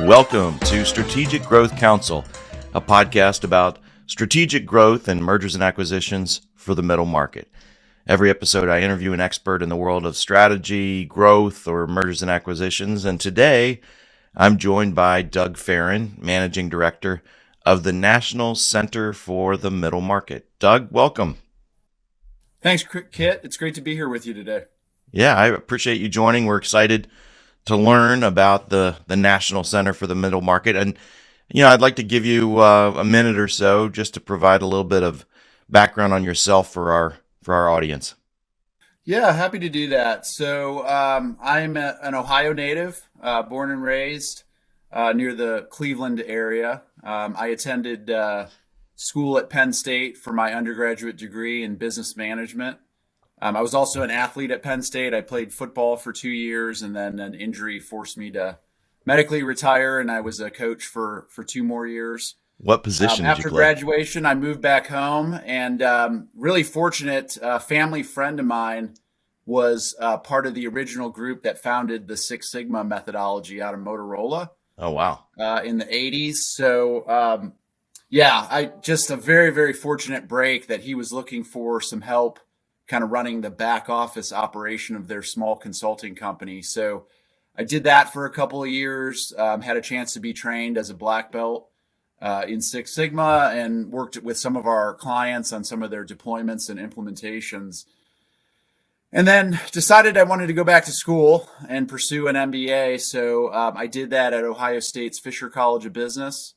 Welcome to Strategic Growth Council, a podcast about strategic growth and mergers and acquisitions for the middle market. Every episode, I interview an expert in the world of strategy, growth, or mergers and acquisitions. And today, I'm joined by Doug Farren, Managing Director of the National Center for the Middle Market. Doug, welcome. Thanks, Kit. It's great to be here with you today. Yeah, I appreciate you joining. We're excited to learn about the National Center for the Middle Market. And, I'd like to give you a minute or so just to provide a little bit of background on yourself for our audience. Yeah, happy to do that. So I'm an Ohio native, born and raised near the Cleveland area. I attended school at Penn State for my undergraduate degree in business management. I was also an athlete at Penn State. I played football for 2 years, and then an injury forced me to medically retire, and I was a coach for 2 more years. What position did you play? After graduation, I moved back home, and really fortunate, a family friend of mine was part of the original group that founded the Six Sigma methodology out of Motorola. Oh, wow. In the 80s. So, I just a very, very fortunate break that he was looking for some help kind of running the back office operation of their small consulting company. So I did that for a couple of years, had a chance to be trained as a black belt in Six Sigma, and worked with some of our clients on some of their deployments and implementations. And then decided I wanted to go back to school and pursue an MBA. So I did that at Ohio State's Fisher College of Business,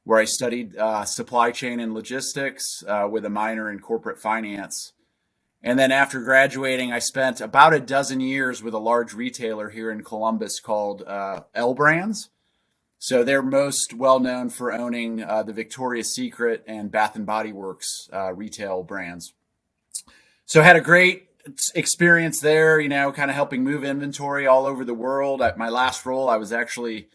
where I studied supply chain and logistics with a minor in corporate finance. And then after graduating, I spent about a dozen years with a large retailer here in Columbus called L Brands. So they're most well known for owning the Victoria's Secret and Bath and Body Works retail brands. So I had a great experience there, kind of helping move inventory all over the world. At my last role, I was actually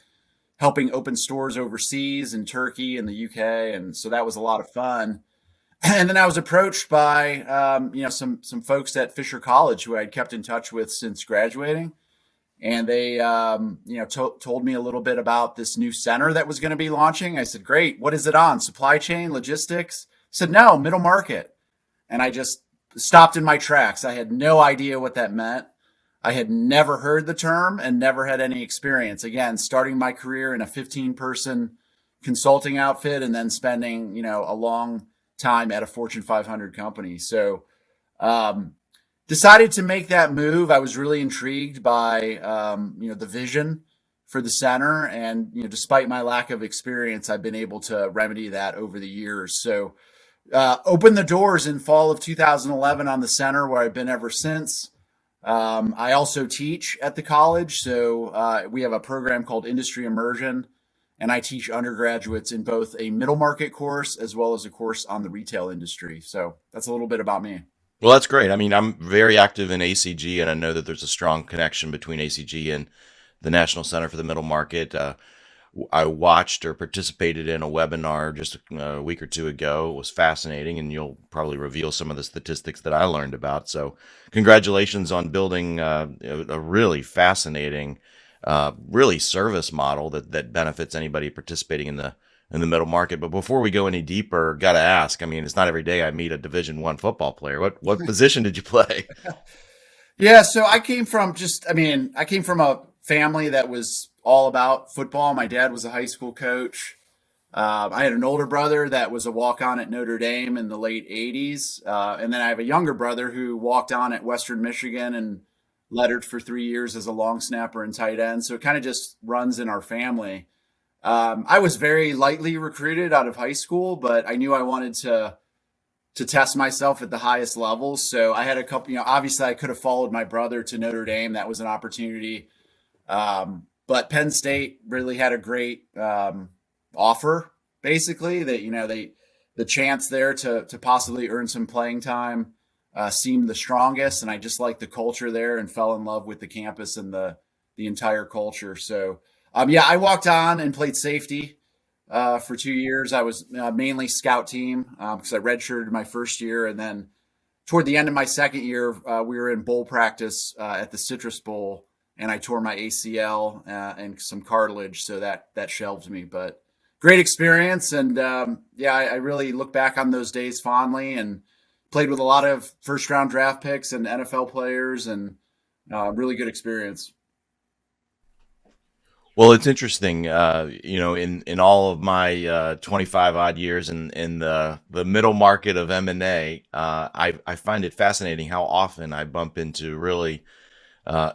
helping open stores overseas in Turkey and the UK. And so that was a lot of fun. And then I was approached by, some folks at Fisher College who I'd kept in touch with since graduating. And they, told me a little bit about this new center that was going to be launching. I said, great. What is it on? Supply chain, logistics? I said, no, middle market. And I just stopped in my tracks. I had no idea what that meant. I had never heard the term and never had any experience. Again, starting my career in a 15-person consulting outfit and then spending, a long time at a Fortune 500 company. So decided to make that move. I was really intrigued by, the vision for the center. And, despite my lack of experience, I've been able to remedy that over the years. So opened the doors in fall of 2011 on the center, where I've been ever since. I also teach at the college. So we have a program called Industry Immersion, and I teach undergraduates in both a middle market course as well as a course on the retail industry. So that's a little bit about me. Well, that's great. I mean, I'm very active in ACG, and I know that there's a strong connection between ACG and the National Center for the Middle Market. I watched or participated in a webinar just a week or two ago. It was fascinating, and you'll probably reveal some of the statistics that I learned about. So congratulations on building a really fascinating really service model that benefits anybody participating in the middle market. But before we go any deeper, got to ask, I mean, it's not every day I meet a Division I football player. What position did you play? Yeah. So I came from a family that was all about football. My dad was a high school coach. I had an older brother that was a walk-on at Notre Dame in the late 80s. And then I have a younger brother who walked on at Western Michigan and lettered for 3 years as a long snapper and tight end. So it kind of just runs in our family. I was very lightly recruited out of high school, but I knew I wanted to test myself at the highest levels. So I had a couple, obviously I could have followed my brother to Notre Dame. That was an opportunity. But Penn State really had a great offer, basically, that, the chance there to possibly earn some playing time seemed the strongest, and I just liked the culture there and fell in love with the campus and the entire culture. So, I walked on and played safety for 2 years. I was mainly scout team because I redshirted my first year, and then toward the end of my second year, we were in bowl practice at the Citrus Bowl, and I tore my ACL and some cartilage, so that shelved me. But great experience, and yeah, I really look back on those days fondly, and played with a lot of first round draft picks and NFL players, and really good experience. Well, it's interesting, in all of my 25 odd years in the middle market of M&A, I find it fascinating how often I bump into really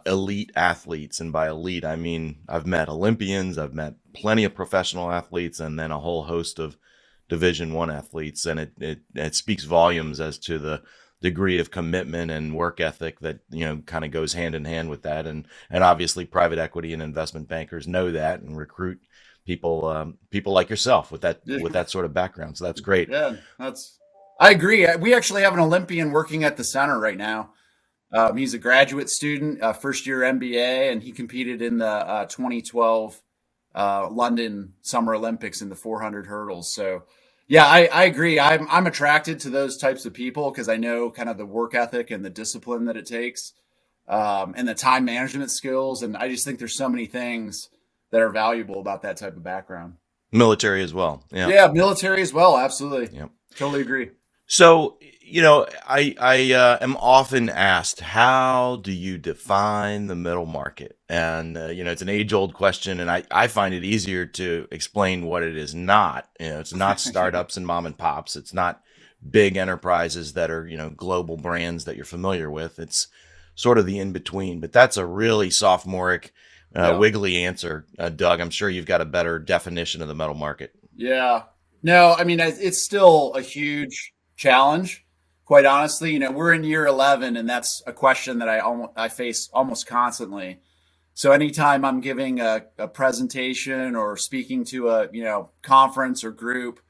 elite athletes. And by elite, I mean, I've met Olympians, I've met plenty of professional athletes, and then a whole host of Division I athletes. And it speaks volumes as to the degree of commitment and work ethic that, kind of goes hand in hand with that. And obviously private equity and investment bankers know that and recruit people like yourself with that sort of background. So that's great. Yeah, I agree. We actually have an Olympian working at the center right now. He's a graduate student, first year MBA, and he competed in the 2012 London Summer Olympics in the 400 hurdles. So, yeah, I agree. I'm attracted to those types of people because I know kind of the work ethic and the discipline that it takes, and the time management skills. And I just think there's so many things that are valuable about that type of background. Military as well. Yeah. Yeah, military as well. Absolutely. Yeah. Totally agree. So, I am often asked, how do you define the middle market? And, it's an age old question, and I find it easier to explain what it is not. It's not startups and mom and pops. It's not big enterprises that are, global brands that you're familiar with. It's sort of the in between, but that's a really sophomoric, Yeah. wiggly answer. Doug, I'm sure you've got a better definition of the middle market. Yeah. No, I mean, it's still a huge challenge. Quite honestly, we're in year 11, and that's a question that I face almost constantly. So anytime I'm giving a presentation or speaking to a, conference or group,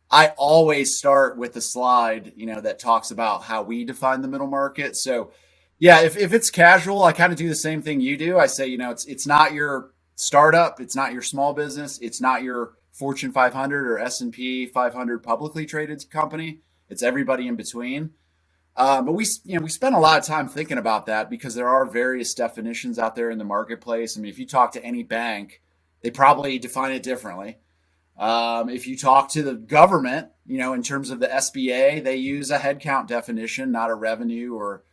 I always start with the slide, that talks about how we define the middle market. So yeah, if it's casual, I kind of do the same thing you do. I say, it's not your startup, it's not your small business, it's not your Fortune 500 or S&P 500 publicly traded company. It's everybody in between. But we spend a lot of time thinking about that because there are various definitions out there in the marketplace. I mean, if you talk to any bank, they probably define it differently. If you talk to the government, in terms of the SBA, they use a headcount definition, not a revenue or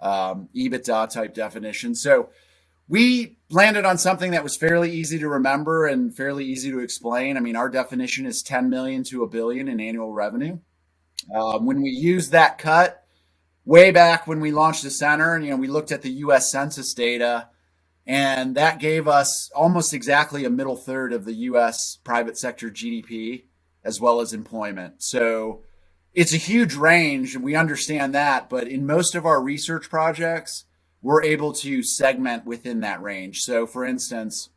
EBITDA type definition. So we landed on something that was fairly easy to remember and fairly easy to explain. I mean, our definition is 10 million to $1 billion in annual revenue. When we used that cut way back when we launched the center, we looked at the U.S. Census data, and that gave us almost exactly a middle third of the U.S. private sector GDP as well as employment. So it's a huge range, and we understand that. But in most of our research projects, we're able to segment within that range. So, for instance,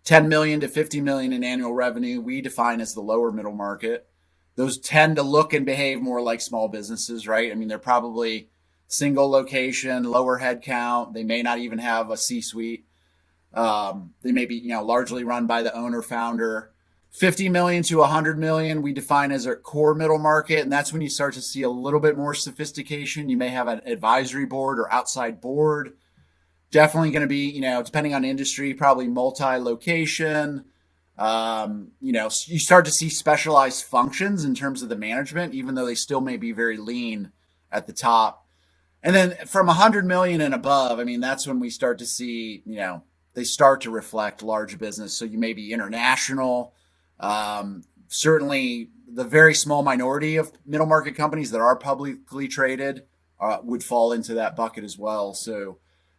10 million to 50 million in annual revenue, we define as the lower middle market. Those tend to look and behave more like small businesses, right? I mean, they're probably single location, lower head count. They may not even have a C-suite. They may be, largely run by the owner founder. 50 million to 100 million, we define as a core middle market. And that's when you start to see a little bit more sophistication. You may have an advisory board or outside board. Definitely going to be, depending on industry, probably multi-location. You start to see specialized functions in terms of the management, even though they still may be very lean at the top. And then from 100 million and above, I mean, that's when we start to see, they start to reflect large business. So you may be international. Certainly the very small minority of middle market companies that are publicly traded would fall into that bucket as well. So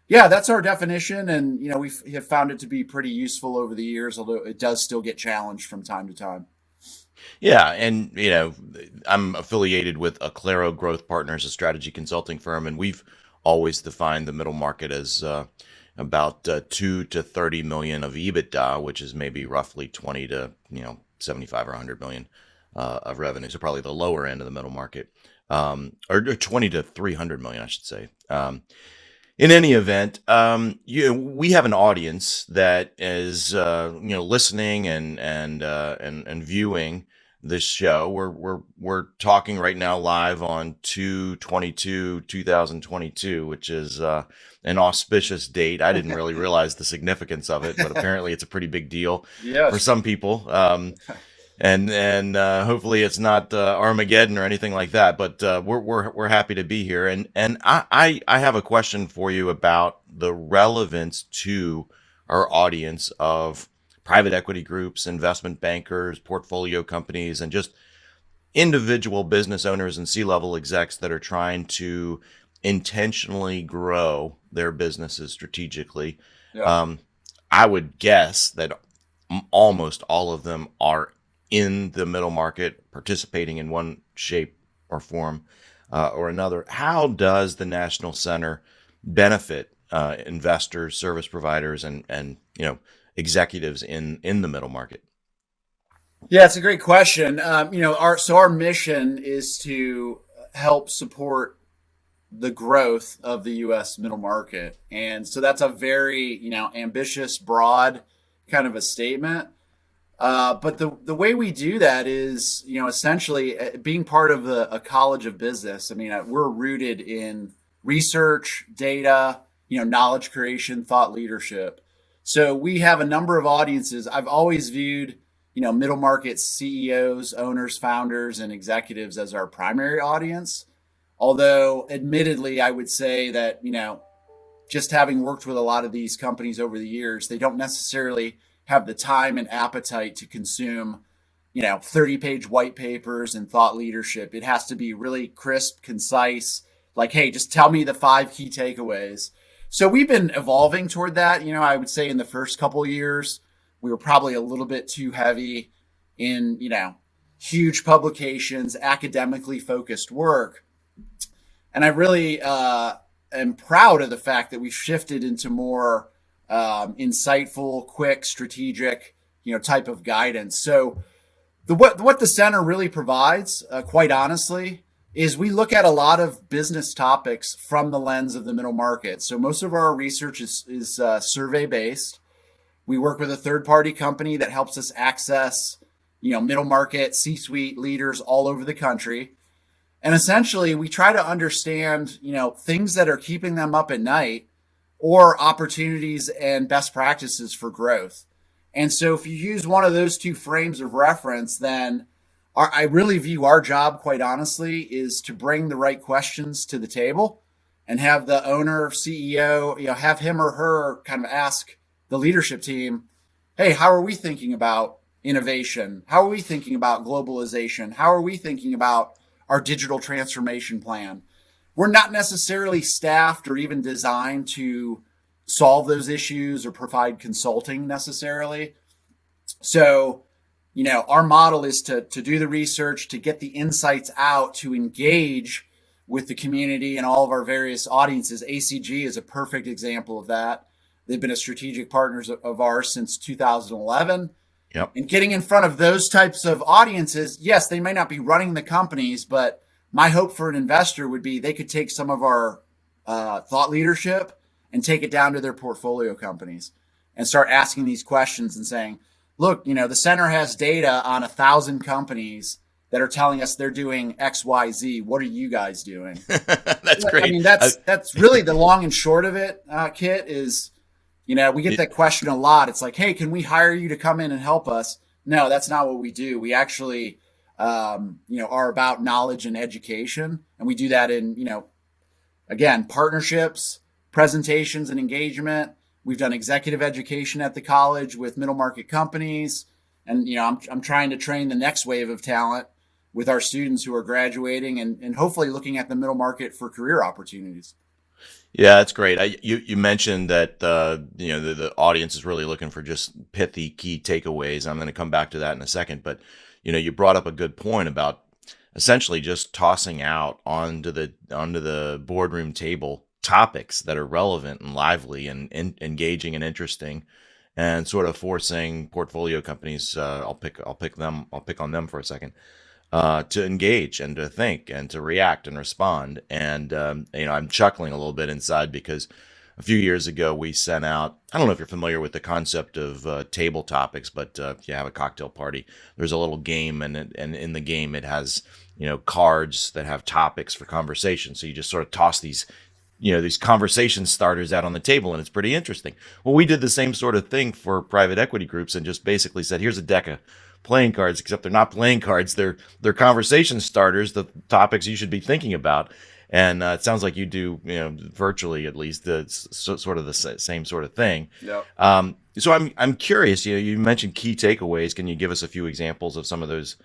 yeah, that's our definition. And, we have found it to be pretty useful over the years, although it does still get challenged from time to time. Yeah, and I'm affiliated with Aclaro Growth Partners, a strategy consulting firm, and we've always defined the middle market as about 2 to 30 million of EBITDA, which is maybe roughly 20 to 75 or 100 million of revenue. So probably the lower end of the middle market, or 20 to 300 million, I should say. In any event, we have an audience that is listening and viewing this show. We're talking right now live on 2/22/2022, which is an auspicious date. I didn't really realize the significance of it, but apparently it's a pretty big deal for Yes. some people. And hopefully it's not Armageddon or anything like that. But we're happy to be here. And I have a question for you about the relevance to our audience of private equity groups, investment bankers, portfolio companies, and just individual business owners and C-level execs that are trying to intentionally grow their businesses strategically. Yeah. Um, I would guess that almost all of them are in the middle market, participating in one shape or form or another. How does the National Center benefit investors, service providers, and executives in the middle market? Yeah, it's a great question. Our mission is to help support the growth of the U.S. middle market, and so that's a very ambitious, broad kind of a statement. But the way we do that is essentially being part of a college of business. I mean, we're rooted in research, data, knowledge creation, thought leadership. So we have a number of audiences. I've always viewed middle market CEOs, owners, founders, and executives as our primary audience. Although, admittedly, I would say that just having worked with a lot of these companies over the years, they don't necessarily have the time and appetite to consume 30-page white papers and thought leadership. It has to be really crisp, concise, like, hey, just tell me the 5 key takeaways. So we've been evolving toward that. I would say in the first couple of years we were probably a little bit too heavy in huge publications, academically focused work. And I really am proud of the fact that we shifted into more insightful, quick, strategic, type of guidance. So what the center really provides, quite honestly, is we look at a lot of business topics from the lens of the middle market. So most of our research is survey based. We work with a third party company that helps us access, middle market C-suite leaders all over the country. And essentially we try to understand, things that are keeping them up at night or opportunities and best practices for growth. And so if you use one of those two frames of reference, then I really view our job, quite honestly, is to bring the right questions to the table and have the owner, CEO, have him or her kind of ask the leadership team, hey, how are we thinking about innovation? How are we thinking about globalization? How are we thinking about our digital transformation plan? We're not necessarily staffed or even designed to solve those issues or provide consulting necessarily. So, our model is to do the research, to get the insights out, to engage with the community and all of our various audiences. ACG is a perfect example of that. They've been a strategic partners of ours since 2011. Yep. And getting in front of those types of audiences, yes, they may not be running the companies, but my hope for an investor would be they could take some of our thought leadership and take it down to their portfolio companies and start asking these questions and saying, look, the center has data on 1,000 companies that are telling us they're doing X, Y, Z. What are you guys doing? That's great. I mean, that's really the long and short of it, Kit, is, we get that question a lot. It's like, hey, can we hire you to come in and help us? No, that's not what we do. We actually, are about knowledge and education. And we do that in, again, partnerships, presentations, and engagement. We've done executive education at the college with middle market companies. And, I'm trying to train the next wave of talent with our students who are graduating and hopefully looking at the middle market for career opportunities. Yeah, that's great. You mentioned that the audience is really looking for just pithy key takeaways. I'm going to come back to that in a second, but you brought up a good point about essentially just tossing out onto the boardroom table topics that are relevant and lively and engaging and interesting, and sort of forcing portfolio companies. I'll pick on them for a second. To engage and to think and to react and respond. And, I'm chuckling a little bit inside because a few years ago, we sent out, I don't know if you're familiar with the concept of table topics, but if you have a cocktail party, there's a little game, and in the game, it has, cards that have topics for conversation. So you just sort of toss these conversation starters out on the table, and it's pretty interesting. Well, we did the same sort of thing for private equity groups and just basically said, here's a deck of playing cards, except they're not playing cards. They're conversation starters, the topics you should be thinking about. And it sounds like you do, virtually at least, sort of the same sort of thing. Yep. So I'm curious. You mentioned key takeaways. Can you give us a few examples of some of those,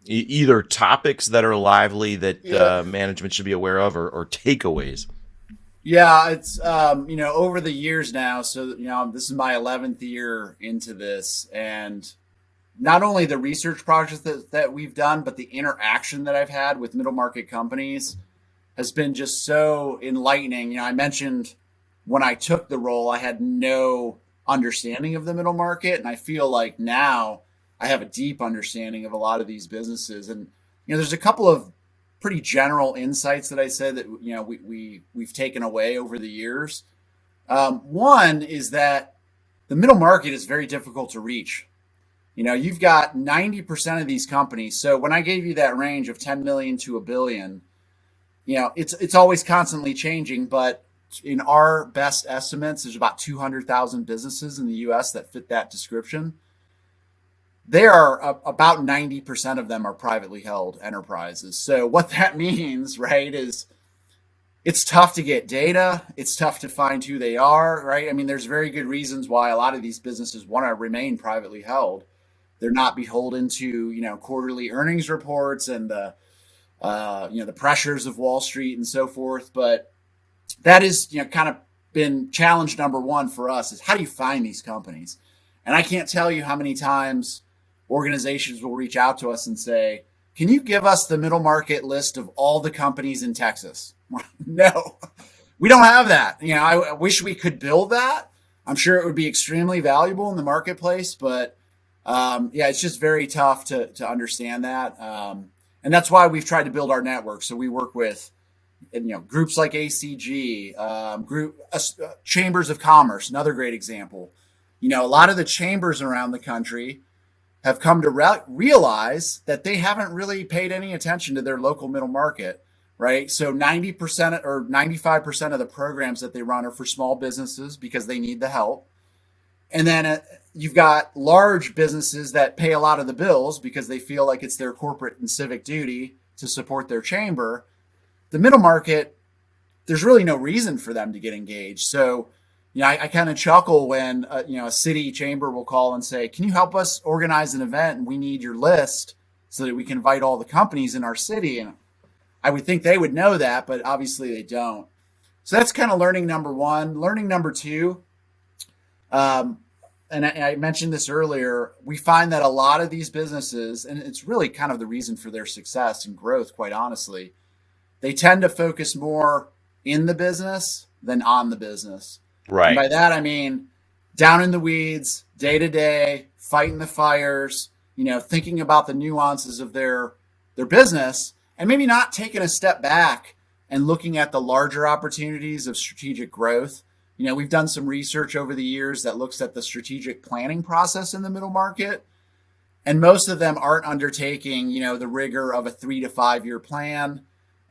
either topics that are lively that management should be aware of, or takeaways? Yeah, it's over the years now. So this is my 11th year into this, and not only the research projects that we've done, but the interaction that I've had with middle market companies has been just so enlightening. I mentioned when I took the role, I had no understanding of the middle market, and I feel like now I have a deep understanding of a lot of these businesses. And there's a couple of pretty general insights that I said that we've taken away over the years. One is that the middle market is very difficult to reach. You've got 90% of these companies. So when I gave you that range of 10 million to $1 billion, it's always constantly changing. But in our best estimates, there's about 200,000 businesses in the U.S. that fit that description. They are about 90% of them are privately held enterprises. So what that means, right, is it's tough to get data. It's tough to find who they are, right? I mean, there's very good reasons why a lot of these businesses want to remain privately held. They're not beholden to, quarterly earnings reports and the pressures of Wall Street and so forth. But that is, kind of been challenge number one for us, is how do you find these companies? And I can't tell you how many times organizations will reach out to us and say, can you give us the middle market list of all the companies in Texas? No, we don't have that. I wish we could build that. I'm sure it would be extremely valuable in the marketplace, but it's just very tough to understand that. And that's why we've tried to build our network. So we work with, groups like ACG, chambers of commerce, another great example. A lot of the chambers around the country have come to realize that they haven't really paid any attention to their local middle market, right? So 90% or 95% of the programs that they run are for small businesses because they need the help. And then you've got large businesses that pay a lot of the bills because they feel like it's their corporate and civic duty to support their chamber. The middle market, there's really no reason for them to get engaged. So, I kind of chuckle when, a city chamber will call and say, can you help us organize an event? And we need your list so that we can invite all the companies in our city. And I would think they would know that, but obviously they don't. So that's kind of learning number one. Learning number two, and I mentioned this earlier, we find that a lot of these businesses, and it's really kind of the reason for their success and growth, quite honestly, they tend to focus more in the business than on the business. Right. And by that, I mean, down in the weeds, day to day, fighting the fires, thinking about the nuances of their business, and maybe not taking a step back and looking at the larger opportunities of strategic growth. We've done some research over the years that looks at the strategic planning process in the middle market. And most of them aren't undertaking, the rigor of a 3 to 5 year plan.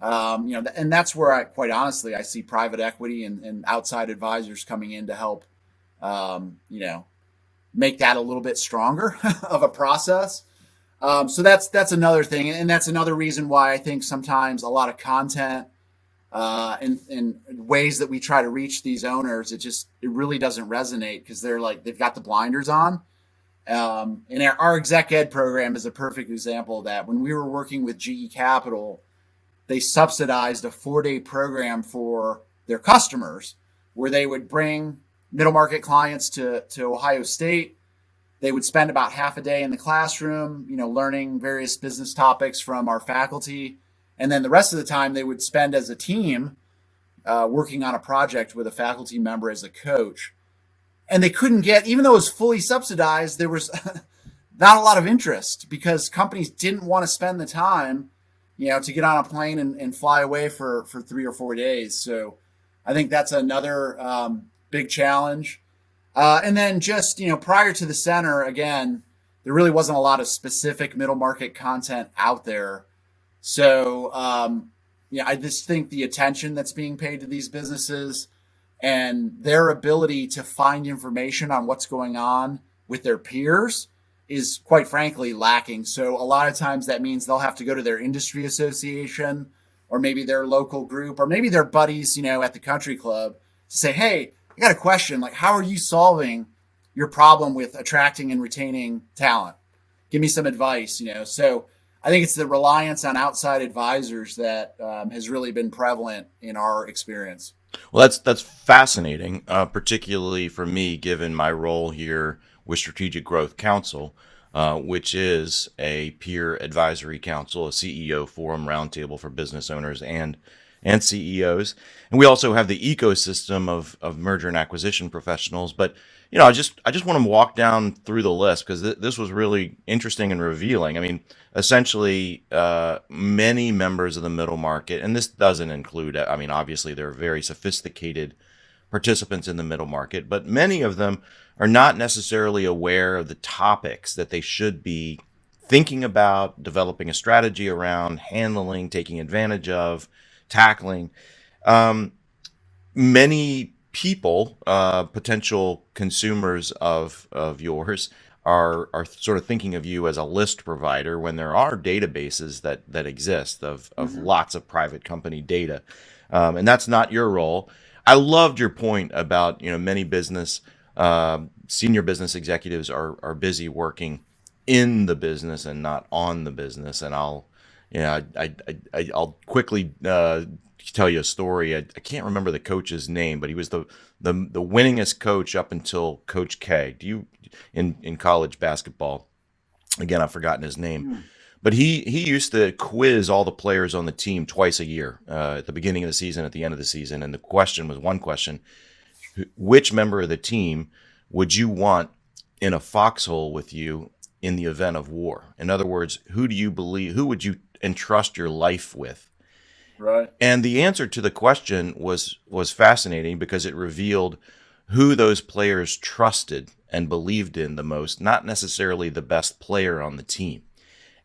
And that's where quite honestly, I see private equity and outside advisors coming in to help, make that a little bit stronger of a process. So that's another thing. And that's another reason why I think sometimes a lot of content, and ways that we try to reach these owners, it really doesn't resonate because they've got the blinders on. And our exec ed program is a perfect example of that. When we were working with GE Capital, they subsidized a 4-day program for their customers where they would bring middle market clients to Ohio State. They would spend about half a day in the classroom, learning various business topics from our faculty. And then the rest of the time they would spend as a team working on a project with a faculty member as a coach. And they couldn't even though it was fully subsidized, there was not a lot of interest because companies didn't want to spend the time, to get on a plane and fly away for 3 or 4 days. So I think that's another big challenge. And then just, prior to the center, again, there really wasn't a lot of specific middle market content out there. So, I just think the attention that's being paid to these businesses and their ability to find information on what's going on with their peers is quite frankly lacking. So a lot of times that means they'll have to go to their industry association or maybe their local group or maybe their buddies, at the country club to say, hey, I got a question. Like, how are you solving your problem with attracting and retaining talent? Give me some advice, So I think it's the reliance on outside advisors that has really been prevalent in our experience. Well, that's fascinating, particularly for me, given my role here with Strategic Growth Council, which is a peer advisory council, a CEO forum roundtable for business owners and CEOs, and we also have the ecosystem of merger and acquisition professionals. But I just want to walk down through the list because this was really interesting and revealing. I mean, essentially, many members of the middle market, and this doesn't include, I mean, obviously, there are very sophisticated participants in the middle market, but many of them are not necessarily aware of the topics that they should be thinking about, developing a strategy around, handling, taking advantage of, tackling. Um, Many people, potential consumers of yours, are sort of thinking of you as a list provider when there are databases that exist of Mm-hmm. lots of private company data, and that's not your role. I loved your point about many senior business executives are busy working in the business and not on the business, and I'll quickly tell you a story. I can't remember the coach's name, but he was the winningest coach up until Coach K. Do you in college basketball? Again, I've forgotten his name, Mm-hmm. but he used to quiz all the players on the team twice a year, at the beginning of the season, at the end of the season, and the question was one question: which member of the team would you want in a foxhole with you in the event of war? In other words, who would you entrust your life with? Right. And the answer to the question was fascinating because it revealed who those players trusted and believed in the most, not necessarily the best player on the team.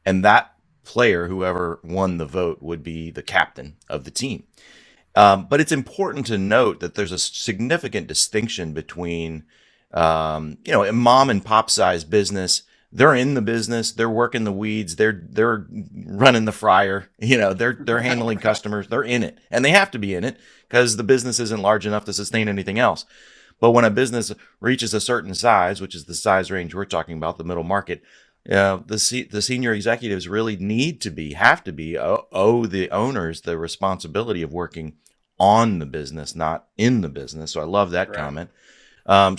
And that player, whoever won the vote, would be the captain of the team. But it's important to note that there's a significant distinction between, a mom and pop size business. They're in the business. They're working the weeds. They're running the fryer. They're handling customers. They're in it, and they have to be in it because the business isn't large enough to sustain anything else. But when a business reaches a certain size, which is the size range we're talking about, the middle market, the senior executives really have to be owe the owners the responsibility of working on the business, not in the business. So I love that Right. comment.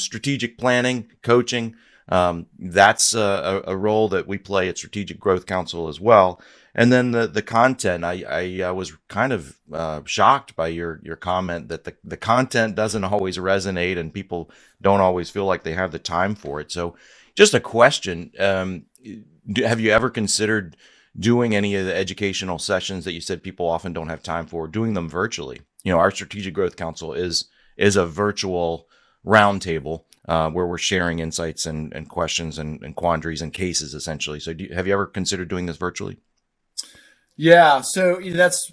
Strategic planning, coaching, that's a role that we play at Strategic Growth Council as well. And then the content, I was kind of shocked by your comment that the content doesn't always resonate and people don't always feel like they have the time for it. So just a question, have you ever considered doing any of the educational sessions that you said people often don't have time for, doing them virtually? Our Strategic Growth Council is a virtual roundtable, where we're sharing insights and questions and quandaries and cases essentially. So have you ever considered doing this virtually? Yeah. So that's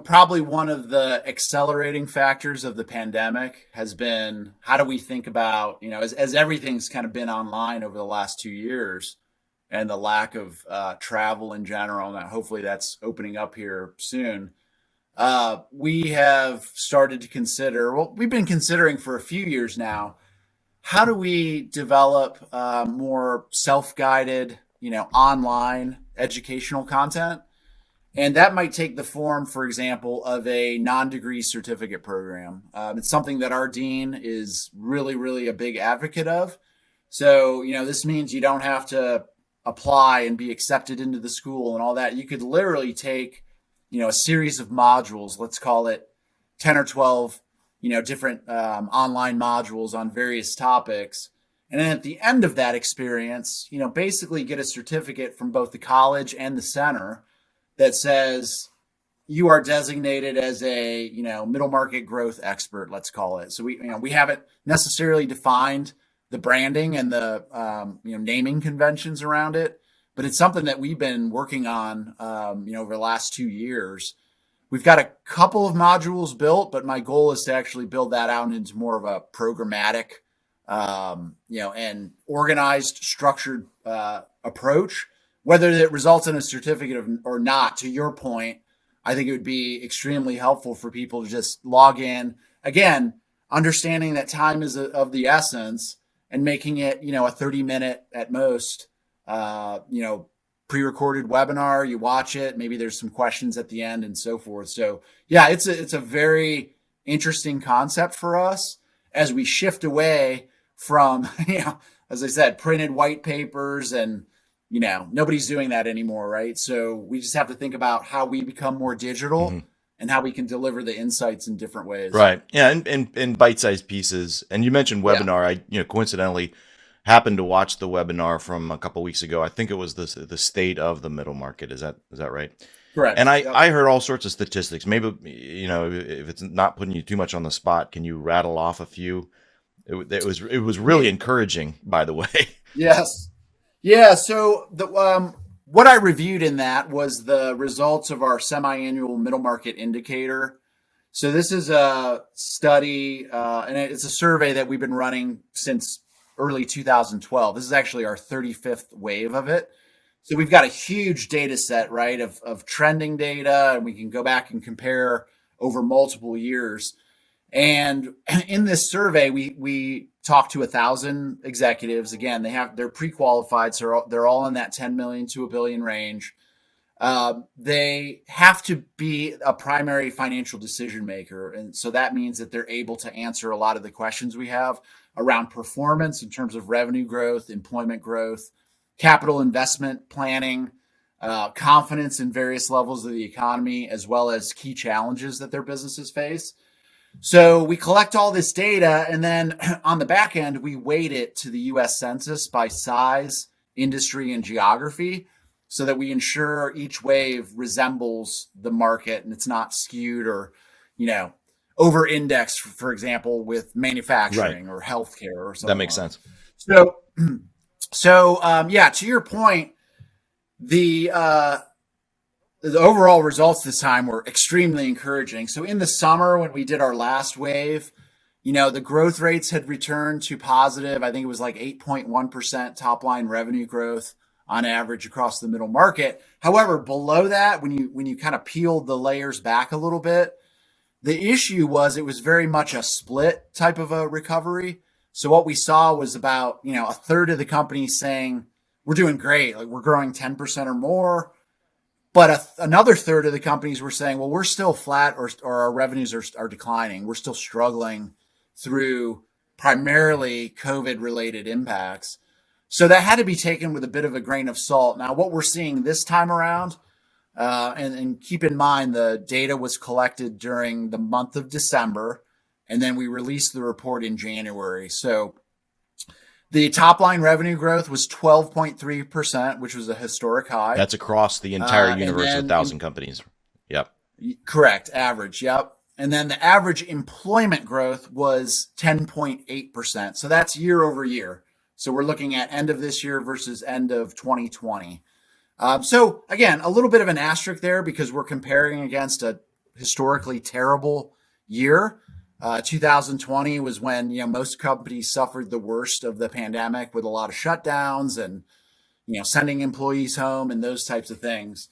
probably one of the accelerating factors of the pandemic has been how do we think about as everything's kind of been online over the last 2 years and the lack of travel in general, and hopefully that's opening up here soon. We have started to consider. Well, we've been considering for a few years now. How do we develop more self-guided, online educational content? And that might take the form, for example, of a non-degree certificate program. It's something that our dean is really, really a big advocate of. So, this means you don't have to apply and be accepted into the school and all that. You could literally take, a series of modules, let's call it 10 or 12, different online modules on various topics. And then at the end of that experience, basically get a certificate from both the college and the center that says, you are designated as a, middle market growth expert, let's call it. So we haven't necessarily defined the branding and the, naming conventions around it, but it's something that we've been working on, over the last 2 years. We've got a couple of modules built, but my goal is to actually build that out into more of a programmatic, and organized, structured approach. Whether it results in a certificate or not, to your point, I think it would be extremely helpful for people to just log in. Again, understanding that time is of the essence and making it, a 30-minute at most, pre-recorded webinar. You watch it, maybe there's some questions at the end and so forth. So yeah, it's a very interesting concept for us as we shift away from, as I said, printed white papers and, nobody's doing that anymore, right? So we just have to think about how we become more digital Mm-hmm. and how we can deliver the insights in different ways. Right. Yeah. And bite-sized pieces. And you mentioned Yeah. webinar. I coincidentally happened to watch the webinar from a couple weeks ago. I think it was the state of the middle market. Is that right? Correct. And Yep. I heard all sorts of statistics. Maybe, if it's not putting you too much on the spot, can you rattle off a few? It was really encouraging, by the way. Yes. Yeah. So what I reviewed in that was the results of our semi-annual middle market indicator. So this is a study, and it's a survey that we've been running since early 2012. This is actually our 35th wave of it. So we've got a huge data set, right, of trending data, and we can go back and compare over multiple years. And in this survey, we talked to 1,000 executives. Again, they're pre-qualified, so they're all in that 10 million to $1 billion range. They have to be a primary financial decision maker, and so that means that they're able to answer a lot of the questions we have around performance in terms of revenue growth, employment growth, capital investment planning, confidence in various levels of the economy, as well as key challenges that their businesses face. So we collect all this data, and then on the back end, we weight it to the U.S. Census by size, industry, and geography so that we ensure each wave resembles the market and it's not skewed or, over-indexed, for example, with manufacturing or healthcare or something. That makes sense. So, to your point, the overall results this time were extremely encouraging. So in the summer, when we did our last wave, the growth rates had returned to positive. I think it was like 8.1% top line revenue growth on average across the middle market. However, below that, when you kind of peeled the layers back a little bit, the issue was it was very much a split type of a recovery. So what we saw was about, a third of the companies saying, we're doing great, like we're growing 10% or more. But another third of the companies were saying, well, we're still flat or our revenues are declining. We're still struggling through primarily COVID-related impacts. So that had to be taken with a bit of a grain of salt. Now, what we're seeing this time around, and keep in mind the data was collected during the month of December, and then we released the report in January. So the top line revenue growth was 12.3%, which was a historic high. That's across the entire universe of 1,000 companies. Yep. Correct. Average. Yep. And then the average employment growth was 10.8%. So that's year over year. So we're looking at end of this year versus end of 2020. So again, a little bit of an asterisk there because we're comparing against a historically terrible year. 2020 was when, most companies suffered the worst of the pandemic with a lot of shutdowns and, sending employees home and those types of things.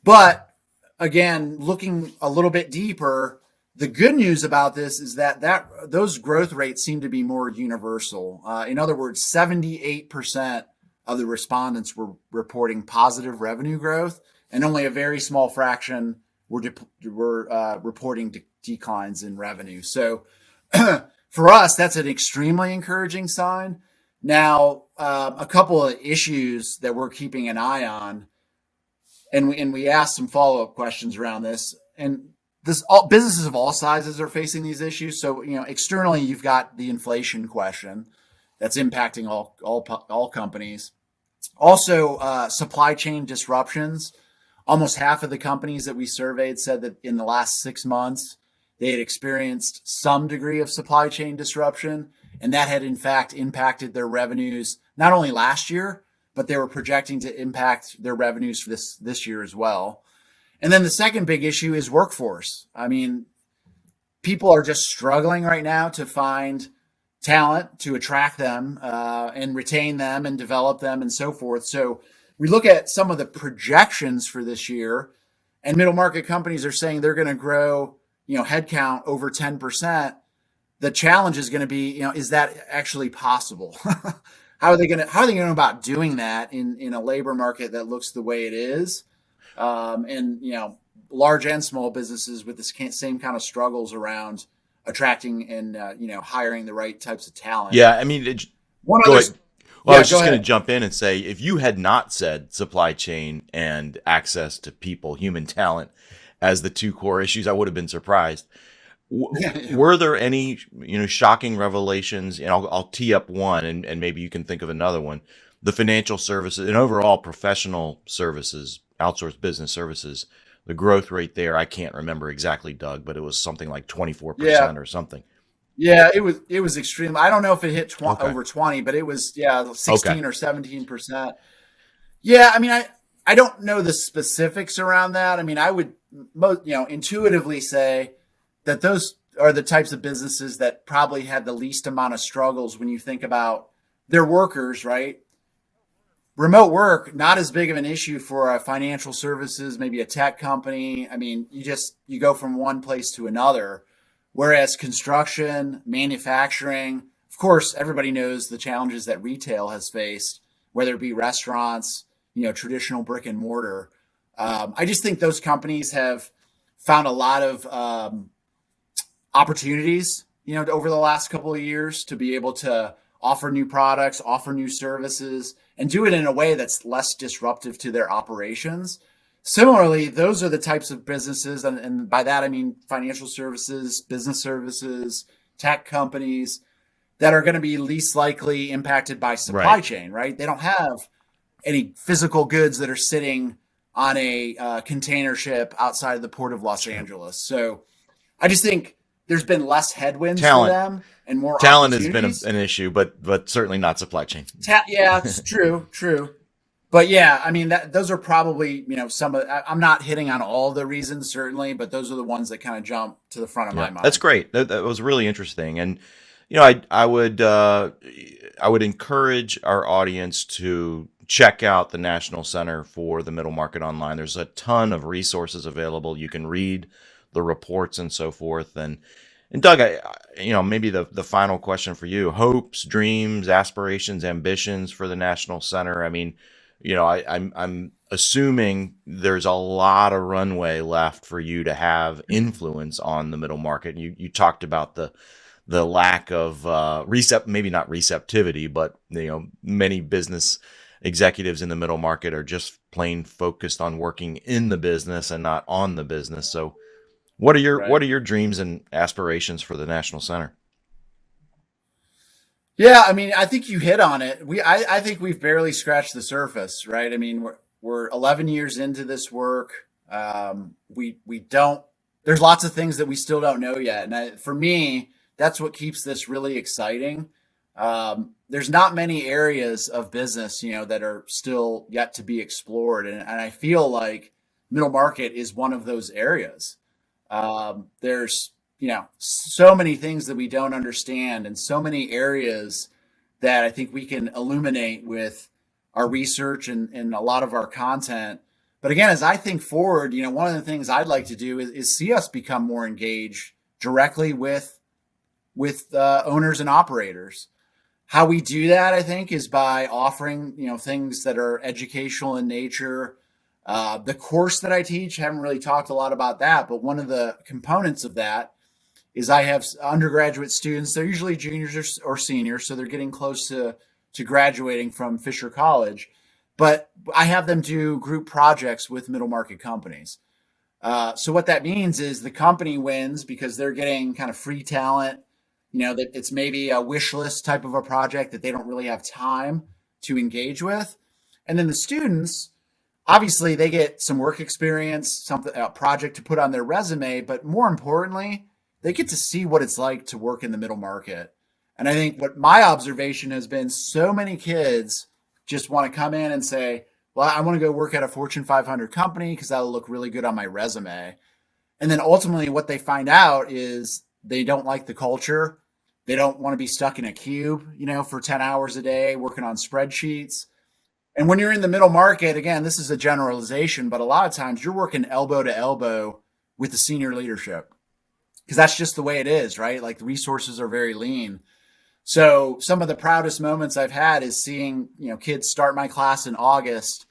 But again, looking a little bit deeper, the good news about this is that those growth rates seem to be more universal. In other words, 78% of the respondents were reporting positive revenue growth, and only a very small fraction were reporting declines in revenue. So for us, that's an extremely encouraging sign. Now, a couple of issues that we're keeping an eye on, and we asked some follow-up questions around this, and businesses of all sizes are facing these issues. So, externally, you've got the inflation question that's impacting all companies. Also, supply chain disruptions Almost half of the companies that we surveyed said that in the last 6 months, they had experienced some degree of supply chain disruption, and that had in fact impacted their revenues not only last year, but they were projecting to impact their revenues for this year as well. And then the second big issue is workforce. I mean, people are just struggling right now to find talent, to attract them and retain them and develop them and so forth. So we look at some of the projections for this year, and middle market companies are saying they're going to grow, headcount over 10%. The challenge is going to be, is that actually possible? How are they going to go about doing that in a labor market that looks the way it is? And large and small businesses with the same kind of struggles around attracting and hiring the right types of talent. Yeah, I mean, One go other, ahead. Well, I yeah, was go just going to ahead. jump in and say, if you had not said supply chain and access to people, human talent, as the two core issues, I would have been surprised. Were there any, shocking revelations? And I'll tee up one, and maybe you can think of another one. The financial services and overall professional services, outsourced business services, the growth rate there, I can't remember exactly, Doug, but it was something like Yeah, 24% or something. yeah, it was extreme. I don't know if it hit Okay. over 20, but it was, Okay. 16 or 17%. Yeah, I mean, I don't know the specifics around that. I mean, I would intuitively say that those are the types of businesses that probably had the least amount of struggles when you think about their workers, right? Remote work, not as big of an issue for a financial services, maybe a tech company. I mean, you go from one place to another. Whereas construction, manufacturing, of course, everybody knows the challenges that retail has faced, whether it be restaurants, traditional brick and mortar. I just think those companies have found a lot of opportunities, over the last couple of years to be able to offer new products, offer new services, and do it in a way that's less disruptive to their operations. Similarly, those are the types of businesses, and by that I mean financial services, business services, tech companies that are going to be least likely impacted by Right. supply chain, right? They don't have any physical goods that are sitting on a container ship outside of the port of Los Sure. Angeles. So I just think there's been less headwinds for Talent. them and more Talent has been opportunities. an issue, but certainly not supply chain. Yeah, it's true, true. But yeah, I mean those are probably some of. I'm not hitting on all the reasons certainly, but those are the ones that kind of jump to the front of Yeah, my that's mind. great. That was really interesting, and I would encourage our audience to check out the National Center for the Middle Market online. There's a ton of resources available. You can read the reports and so forth. And Doug, maybe the final question for you: hopes, dreams, aspirations, ambitions for the National Center. I mean, I'm assuming there's a lot of runway left for you to have influence on the middle market. You talked about the lack of maybe not receptivity, but many business executives in the middle market are just plain focused on working in the business and not on the business. So what Right. are your dreams and aspirations for the National Center? Yeah, I mean, I think you hit on it. I think we've barely scratched the surface, right? I mean, we're 11 years into this work. We don't. There's lots of things that we still don't know yet, and for me, that's what keeps this really exciting. There's not many areas of business, that are still yet to be explored, and I feel like middle market is one of those areas. There's so many things that we don't understand and so many areas that I think we can illuminate with our research and a lot of our content. But again, as I think forward, one of the things I'd like to do is see us become more engaged directly with owners and operators. How we do that, I think, is by offering things that are educational in nature. The course that I teach, haven't really talked a lot about that, but one of the components of that is I have undergraduate students. They're usually juniors or seniors, so they're getting close to graduating from Fisher College. But I have them do group projects with middle market companies. So what that means is the company wins because they're getting kind of free talent. That it's maybe a wish list type of a project that they don't really have time to engage with, and then the students obviously they get some work experience, something, a project to put on their resume, but more importantly, they get to see what it's like to work in the middle market. And I think what my observation has been, so many kids just want to come in and say, well, I want to go work at a Fortune 500 company because that'll look really good on my resume. And then ultimately what they find out is they don't like the culture. They don't want to be stuck in a cube, for 10 hours a day working on spreadsheets. And when you're in the middle market, again, this is a generalization, but a lot of times you're working elbow to elbow with the senior leadership because that's just the way it is, right? Like the resources are very lean. So some of the proudest moments I've had is seeing, kids start my class in August,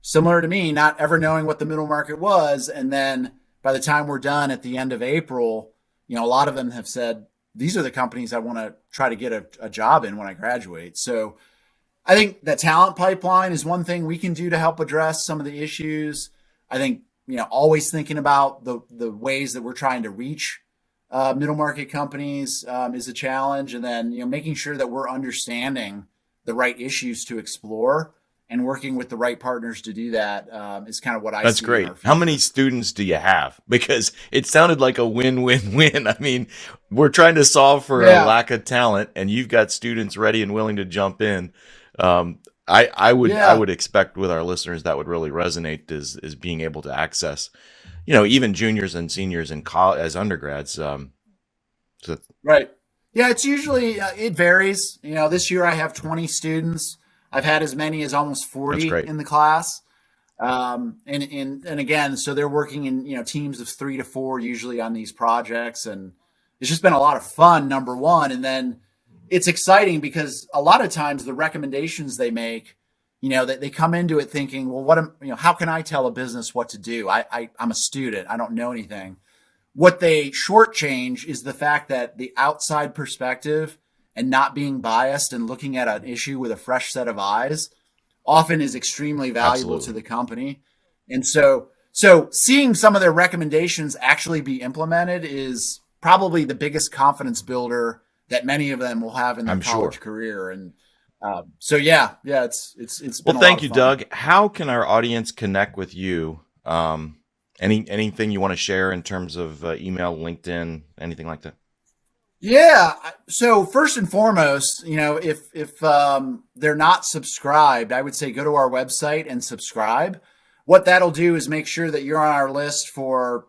similar to me, not ever knowing what the middle market was. And then by the time we're done at the end of April, a lot of them have said, these are the companies I want to try to get a job in when I graduate. So I think the talent pipeline is one thing we can do to help address some of the issues. I think, always thinking about the ways that we're trying to reach middle market companies is a challenge. And then, making sure that we're understanding the right issues to explore and working with the right partners to do that is kind of what I see. That's great. How many students do you have? Because it sounded like a win-win-win. I mean, we're trying to solve for a lack of talent, and you've got students ready and willing to jump in. I would expect with our listeners that would really resonate is being able to access, even juniors and seniors in college as undergrads. Right. Yeah, it's usually it varies. This year I have 20 students. I've had as many as almost 40 in the class. And again, so they're working in, teams of 3 to 4 usually on these projects. And it's just been a lot of fun, number one. And then it's exciting because a lot of times the recommendations they make, that they come into it thinking, well, how can I tell a business what to do? I'm a student. I don't know anything. What they shortchange is the fact that the outside perspective and not being biased and looking at an issue with a fresh set of eyes often is extremely valuable to the company. And so seeing some of their recommendations actually be implemented is probably the biggest confidence builder that many of them will have in their college career. And it's been thank you, Doug. How can our audience connect with you? Anything you want to share in terms of email, LinkedIn, anything like that? Yeah. So first and foremost, if they're not subscribed, I would say go to our website and subscribe. What that'll do is make sure that you're on our list for,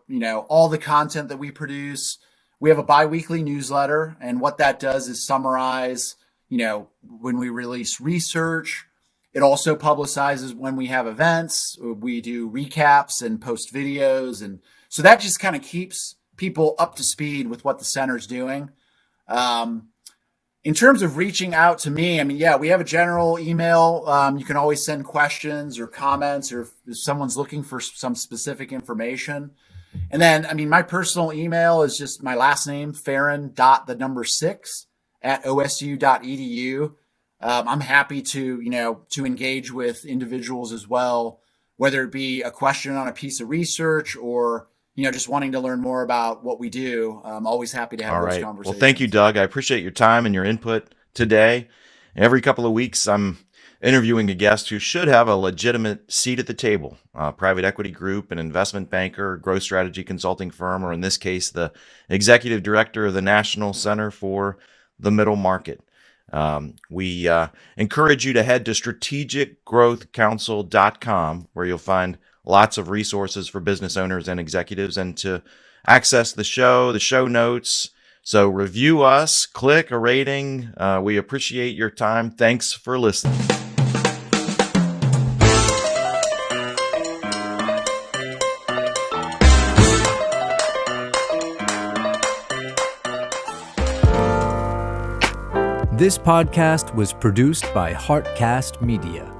all the content that we produce. We have a biweekly newsletter, and what that does is summarize, when we release research. It also publicizes when we have events. We do recaps and post videos. And so that just kind of keeps people up to speed with what the center's doing. In terms of reaching out to me, we have a general email. You can always send questions or comments, or if someone's looking for some specific information. And then, my personal email is just my last name, Farren.6@osu.edu. I'm happy to engage with individuals as well, whether it be a question on a piece of research or just wanting to learn more about what we do. I'm always happy to have those conversations. Well, thank you, Doug. I appreciate your time and your input today. Every couple of weeks, I'm interviewing a guest who should have a legitimate seat at the table, a private equity group, an investment banker, growth strategy consulting firm, or in this case, the executive director of the National Center for the Middle Market. We encourage you to head to strategicgrowthcouncil.com, where you'll find lots of resources for business owners and executives, and to access the show notes. So review us, click a rating. We appreciate your time. Thanks for listening. This podcast was produced by Heartcast Media.